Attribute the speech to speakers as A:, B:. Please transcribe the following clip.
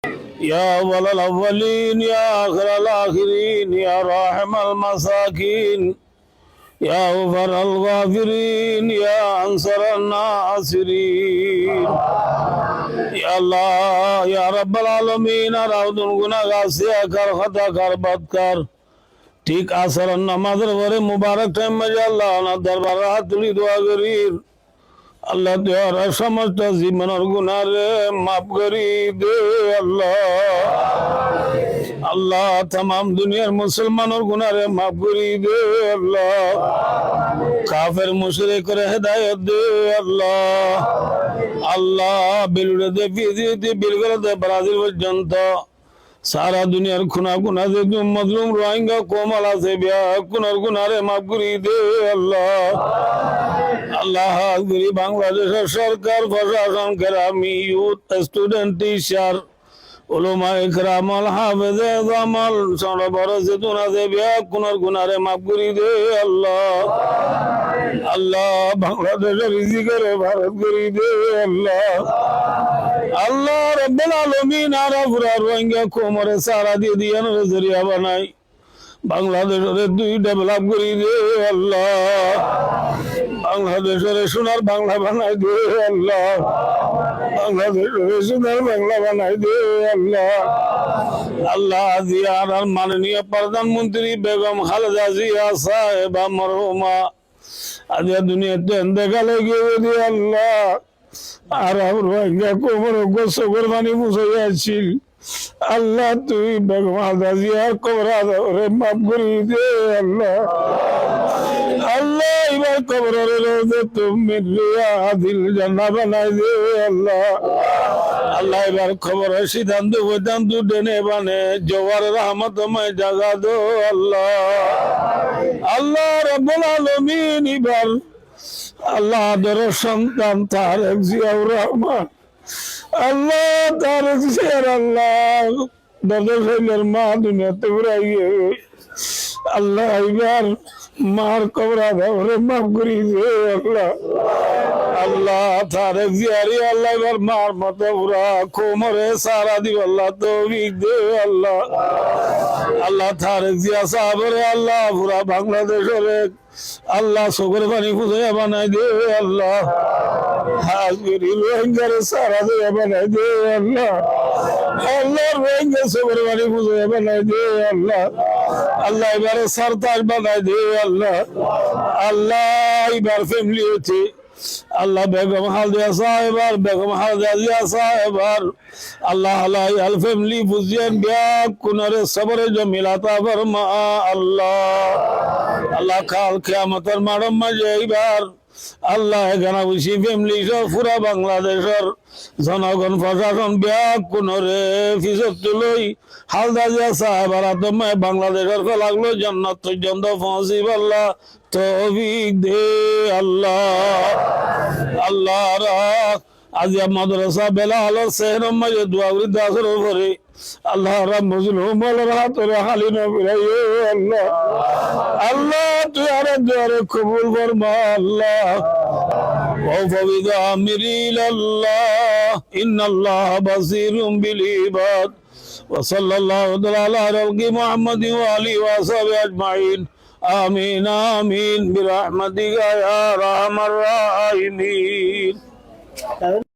A: يا أول الأولين يا آخر الآخرين يا راحم المساكين يا غفر الغافرين يا أنصر الناصرين يا الله يا رب العالمين রাউদুল গুনাহগার সিয়াকার খাতাকার বাদকার ঠিক আসরের নামাজের পরে মুবারক টাইমে আল্লাহ আপনার দরবারে হাত তুলি দোয়া করি আল্লাহ দেওয়ার সমস্ত জীবনের গুনারে মাফ করি দে আল্লাহ আল্লাহ तमाम দুনিয়ার মুসলমানের গুনারে মাফ করি দে আল্লাহ কাফের মুশরিকরে হেদায়েত দে আল্লাহ আল্লাহ বিলুড়ে দে ফিজিতে বিলগরে দে ব্রাজিল পর্যন্ত সারা দুনিয়ার খুনা গুনা যে মজলুম রোহিঙ্গা কোমল আছে বিয়া কুনার গুনারে মাফ করি দে আল্লাহ আল্লাহ গুরি বাংলাদেশের সরকার প্রশাসন কেরামি ইউথ স্টুডেন্ট টিচার উলামা ইকরাম আল হাফেজ জামাল সরবর যেতুনা যে বিয়া কুনার গুনারে মাফ করি দে আল্লাহ আল্লাহ বাংলাদেশের রিজিকের ভারত করি দে আল্লাহ আল্লাহ রব্বুল আলামিন আরাফুরা রোহিঙ্গা কোমরে সারা দিয়ে দিয়ান জরিয়া বানাই বাংলাদেশের দুই ডেভেলপ করি দে আল্লাহ বাংলাদেশের সোনার বাংলা বানাই দে আল্লাহ বাংলাদেশের সোনার বাংলা বানাই দে আল্লাহ আল্লাহ জিয়ার মাননীয় প্রধানমন্ত্রী বেগম খালেদা জিয়া সাহেবা মরহুমা আজ দুনিয়াতে দেখালে গিয়ে দে আল্লাহ আর রোহিঙ্গা কোমরে গোসল পানি মুছাইয়াছিল আল্লাহ তুই বেগম খালেদা জিয়ার কবর আদরে মাফ করি দে আল্লাহ আল্লাহ এবার কবরের রোজে তুমি রিয়াদিল জান্নাত বানাই দে আল্লাহ আল্লাহ এবার খবরের সিদ্ধান্ত বৈদান্ত ডেনে বানে জওয়ার রহমতময় জাগা দো আল্লাহ আল্লাহ রাব্বুল আলামিন এবার আল্লাহ আদর সন্তান তারেক জিয়াউর রহমান আল্লাহ তারেক জিয়ার আল্লাহ দরদের মা দুনিয়াতে উড়াইয়ে আল্লাহ এবার মার কবর আদরে মাফ করি দে আল্লাহ আল্লাহ তারেক জিয়ারি আল্লাহ এবার মার মতো পুরা কোমরে সারা দিব আল্লাহ তৌফিক দে আল্লাহ আল্লাহ তারেক জিয়া সাহাবরে আল্লাহ পুরা বাংলাদেশের আল্লাহ চোখের পানি ফুজাইয়া বানাই দে আল্লাহ হাজরি রোহিঙ্গার সারা দিয়ে বানাই দে আল্লাহ আল্লাহ রোহিঙ্গা চোখের পানি ফুজাইয়া বানাই দে আল্লাহ আল্লাহ এবারে সরতাজ বানাই দে আল্লাহ আল্লাহ এবার ফ্যামিলি হচ্ছে আল্লাহ বেগম খালেদা সাহেবার বেগম খালেদা জিয়া সাহেবার আল্লাহ আল্লাহ আল ফ্যামিলি বুঝিয়েন বিয়া কুনারে সবরে জমিলাতা ফরমা আল্লাহ আল্লাহ কাল কিয়ামতের মাঠের মাঝে এইবার আল্লাহ এখানে বুঝি ফ্যামিলি সহ পুরা বাংলাদেশের জনগণ প্রশাসন বিয়া কুনরে ফিসত তুলই খালেদা জিয়া সাহেবার আত্মায় বাংলাদেশের লাগলো জান্নাত পর্যন্ত পৌঁছিব আল্লাহ তৌফিক দে আল্লাহ আল্লাহ রাখ আজি মাদ্রাসা বেলাল সেহরম মাঝে দোয়া করি দাসের উপরে আল্লাহ রাব্বুল হুমালের হাতের হালি নবীরাই আল্লাহ আল্লাহ তুই আর দোয়ারে কবুল ফরমা আল্লাহ وفوض أمري إلى الله إن الله بصير بالعباد وصلى الله على رسول محمد وآله وصحبه أجمعين آمين آمين برحمتك يا أرحم الراحمين